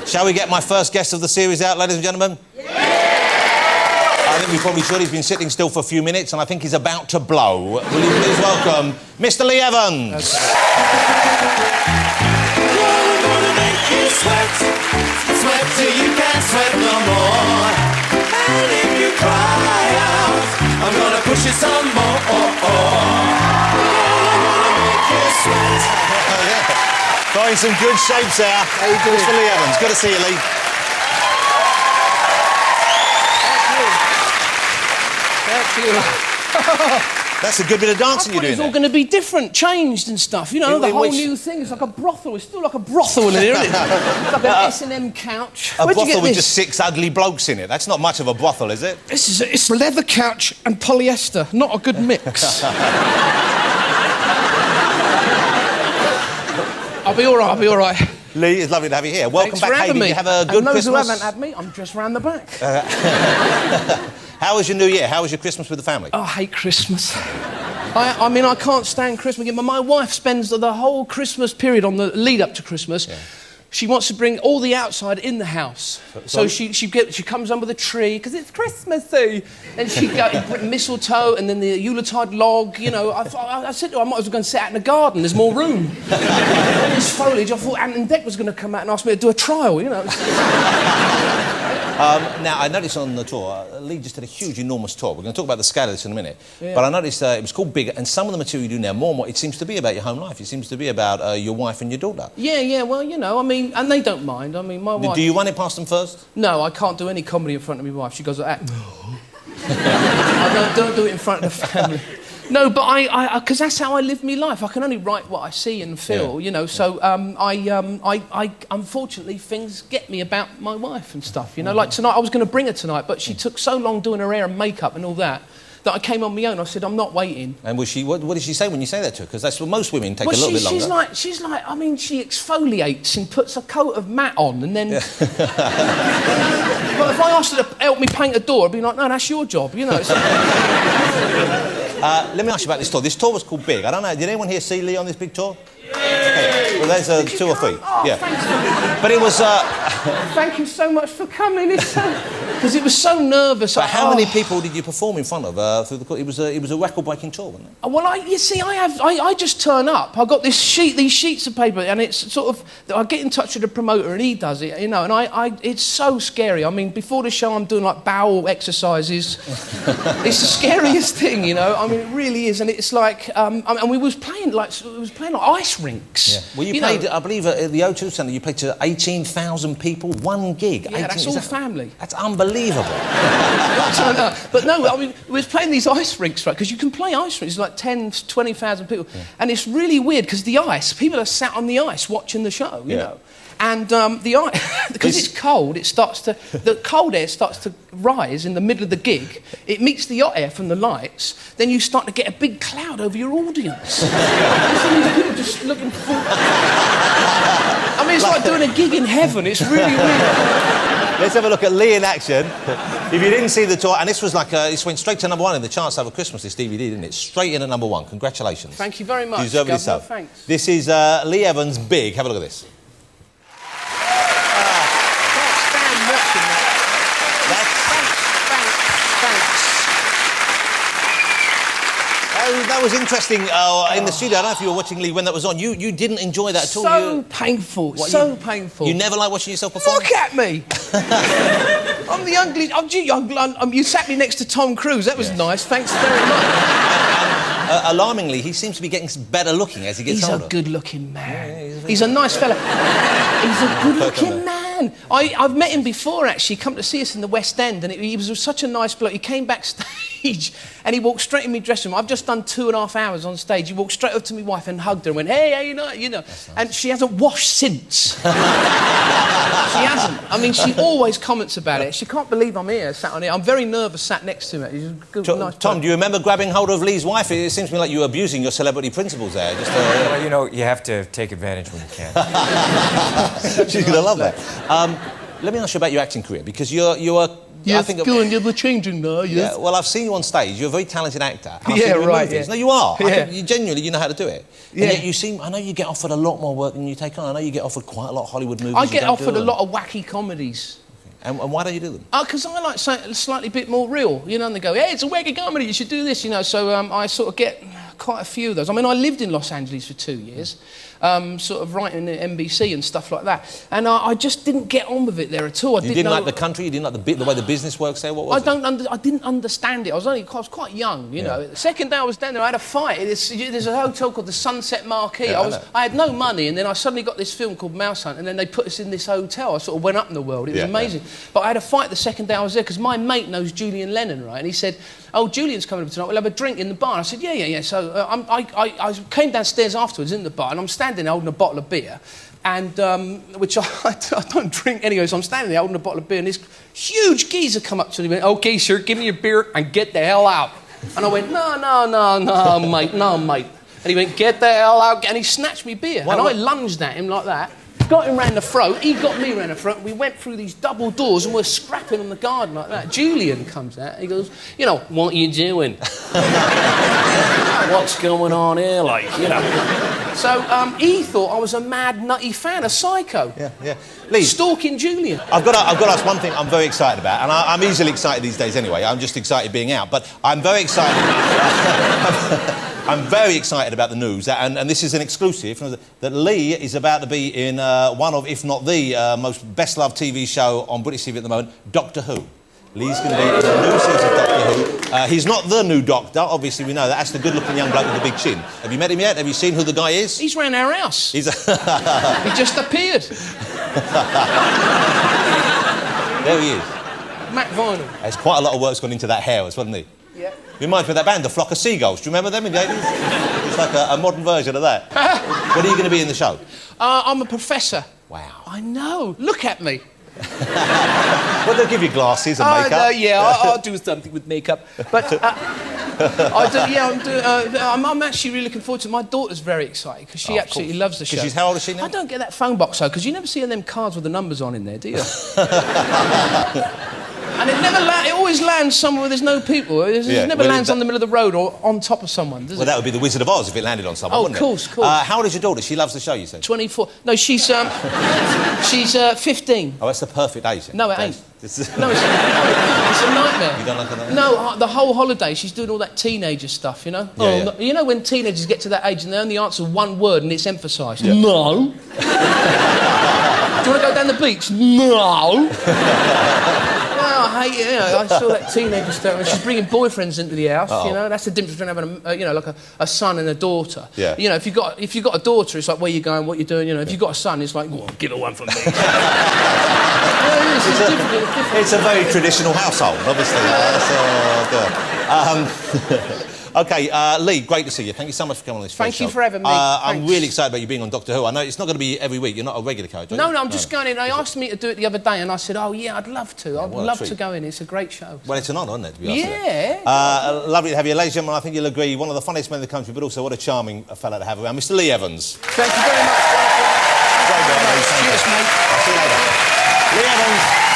Shall we get my first guest of the series out, ladies and gentlemen? Yeah! I think we probably should. He's been sitting still for a few minutes and I think he's about to blow. Will you please welcome Mr. Lee Evans? Sweat till you can't sweat no more. And if you cry out, I'm gonna push you some more. I'm gonna make you sweat. Got in some good shapes there. How you doing? Mr. Lee Evans. Good to see you, Lee. Thank you. That's a good bit of dancing you're doing. It's all going to be different, changed and stuff. You know, the whole new thing. It's like a brothel. It's still like a brothel in here, isn't it? It's like an S&M couch. A brothel with just 6 ugly blokes in it. That's not much of a brothel, is it? It's leather couch and polyester. Not a good mix. I'll be all right. Lee, it's lovely to have you here. Welcome back, Hayden. Did you have a good Christmas? Christmas? Those who haven't had me, I'm just round the back. How was your New Year? How was your Christmas with the family? Oh, I hate Christmas. I mean, I can't stand Christmas. My wife spends the whole Christmas period on the lead up to Christmas. Yeah. She wants to bring all the outside in the house. So she comes under the tree because it's Christmassy, and she got mistletoe and then the Yuletide log. You know, I said to her, I might as well go and sit out in the garden. There's more room. This foliage. I thought Ant and Dec was going to come out and ask me to do a trial. You know. Now, I noticed on the tour, Lee just did a huge, enormous tour. We're going to talk about the scale of this in a minute. Yeah. But I noticed it was called Big, and some of the material you do now, more and more, it seems to be about your home life. It seems to be about your wife and your daughter. Yeah, well, you know, I mean, and they don't mind. I mean, my wife... Do you run it past them first? No, I can't do any comedy in front of my wife. She goes like that. I don't do it in front of the family. No, but because that's how I live my life. I can only write what I see and feel, you know. So I unfortunately, things get me about my wife and stuff. You know, like tonight, I was going to bring her tonight, but she took so long doing her hair and makeup and all that I came on my own. I said, I'm not waiting. And was she? What did she say when you say that to her? Because that's what most women take a little bit longer. She's like, I mean, she exfoliates and puts a coat of matte on, and then. But if I asked her to help me paint a door, I'd be like, no, that's your job, you know. Let me ask you about this tour. This tour was called Big. I don't know. Did anyone here see Lee on this big tour? Okay. Well, there's 2 or 3. Oh, yeah. Thanks. But it was. Thank you so much for coming. Because it was so nervous. But how many people did you perform in front of through the? It was a record-breaking tour, wasn't it? Well, you see, I just turn up. I got these sheets of paper, and it's sort of. I get in touch with the promoter, and he does it, you know. And it's so scary. I mean, before the show, I'm doing like bowel exercises. It's the scariest thing, you know. I mean, it really is, and it's like. And we was playing like ice rinks. Yeah. Well, you played, I believe, at the O2 Centre. You played to 18,000 people, one gig. Yeah, that's all family. That's unbelievable. But no, I mean, we was playing these ice rinks, right? Because you can play ice rinks, like 10, 20,000 people. Yeah. And it's really weird, because the ice, people are sat on the ice watching the show, you know. And the ice, because it's cold, the cold air starts to rise in the middle of the gig. It meets the hot air from the lights. Then you start to get a big cloud over your audience. People just looking for... I mean, it's like doing a gig in heaven. It's really weird. Let's have a look at Lee in action. If you didn't see the tour, and this was like this went straight to #1 in the charts over Christmas, this DVD, didn't it? Straight in at #1. Congratulations. Thank you very much. You deserve it yourself. Thanks. This is Lee Evans' Big. Have a look at this. That was interesting in the studio. I don't know if you were watching, Lee, when that was on. You didn't enjoy that at all. So painful. Painful. You never like watching yourself perform? Look at me. I'm the ugly. You sat me next to Tom Cruise. That was nice. Thanks very much. Alarmingly, he seems to be getting better looking as he gets older. He's a good-looking man. Yeah, he's a nice fella. He's a good-looking man. I've met him before, actually. He came to see us in the West End, and he was such a nice bloke. He came backstage, and he walked straight in my dressing room. I've just done 2.5 hours on stage. He walked straight up to my wife and hugged her and went, hey, how you know? You know. Nice. And she hasn't washed since. She hasn't. I mean, she always comments about it. She can't believe I'm here, sat on here. I'm very nervous, sat next to him. He's a good, nice Tom, do you remember grabbing hold of Lee's wife? It seems to me like you were abusing your celebrity principles there. Well, you know, you have to take advantage when you can. She's going to love that. Let me ask you about your acting career, because you're Yes, I think go on, you're changing now, yes. Yeah, well, I've seen you on stage. You're a very talented actor. I've Yeah, seen you in right, movies. yeah. No, you are. Yeah. I think you genuinely, you know how to do it. Yeah. And yet you seem, I know you get offered a lot more work than you take on. I know you get offered quite a lot of Hollywood movies. I you get don't offered do a lot of wacky comedies. And why don't you do them? Because I like something slightly bit more real, you know, and they go, hey, it's a wacky comedy, you should do this, you know, so I sort of get quite a few of those. I mean, I lived in Los Angeles for 2 years, sort of writing at NBC and stuff like that, and I just didn't get on with it there at all. You didn't like the country? You didn't like the way the business works there? What was it? I didn't understand it. I was quite young, you know. The second day I was down there, I had a fight. There's a hotel called the Sunset Marquis. Yeah, I had no money, and then I suddenly got this film called Mouse Hunt, and then they put us in this hotel. I sort of went up in the world. It was amazing. But I had a fight the second day I was there, because my mate knows Julian Lennon, right? And he said, oh, Julian's coming up tonight, we'll have a drink in the bar. And I said, yeah. So I came downstairs afterwards in the bar, and I'm standing there holding a bottle of beer, and which I don't drink anyway, so I'm standing there holding a bottle of beer, and this huge geezer come up to me and went, okay, sir, give me your beer and get the hell out. And I went, no, mate. And he went, get the hell out, and he snatched me beer. And I lunged at him like that, got him round the throat, he got me round the throat, we went through these double doors and we're scrapping on the garden like that. Julian comes out, he goes, you know, what are you doing? What's going on here, like, you know? So he thought I was a mad, nutty fan, a psycho. Yeah. Lee, stalking Julian. I've got to ask one thing I'm very excited about, and I'm easily excited these days anyway. I'm just excited being out, but I'm very excited. I'm very excited about the news, and this is an exclusive, that Lee is about to be in one of, if not the most best-loved TV show on British TV at the moment, Doctor Who. Lee's going to be in a new season of Doctor Who. He's not the new Doctor, obviously we know that. That's the good-looking young bloke with the big chin. Have you met him yet? Have you seen who the guy is? He's round our house. He just appeared. There he is. Matt Vinyl. There's quite a lot of work's gone into that hair, wasn't he? Yeah. Reminds me of that band, The Flock of Seagulls. Do you remember them in the 80s? It's like a modern version of that. What are you going to be in the show? I'm a professor. Wow. I know. Look at me. Well, they'll give you glasses and makeup. I'll do something with makeup. But I'm actually really looking forward to it. My daughter's very excited because she absolutely loves the show. How old is she now? I don't get that phone box though, because you never see them cards with the numbers on in there, do you? And it always lands somewhere where there's no people. It never lands on the middle of the road or on top of someone, does it? Well, that would be the Wizard of Oz if it landed on someone, wouldn't it? Of course. How old is your daughter? She loves the show, you said? 24. No, she's 15. Oh, that's the perfect age. No, it ain't. It's a nightmare. You don't like a nightmare? No, the whole holiday she's doing all that teenager stuff, you know? Yeah. You know when teenagers get to that age and they only answer one word and it's emphasised? Yeah. No. Do you want to go down the beach? No. I hate it. I saw that teenager stuff. And she's bringing boyfriends into the house. You know, that's the difference between having like a son and a daughter. Yeah. You know, if you've got a daughter, it's like where you going, what you're doing. You know, if you've got a son, it's like, well, give her one for me. It's a very traditional household, obviously. Okay, Lee, great to see you. Thank you so much for coming on this show. Thank you for having me. I'm really excited about you being on Doctor Who. I know it's not going to be every week. You're not a regular character. No, I'm just going in. They asked me to do it the other day, and I said, oh, yeah, I'd love to. I'd love to go in. It's a great show. Well, it's an honour, isn't it, to be honest with you? Yeah. Lovely to have you. Ladies and gentlemen, I think you'll agree, one of the funniest men in the country, but also what a charming fella to have around, Mr. Lee Evans. Thank you very much. Cheers, mate. I'll see you later. Lee Evans.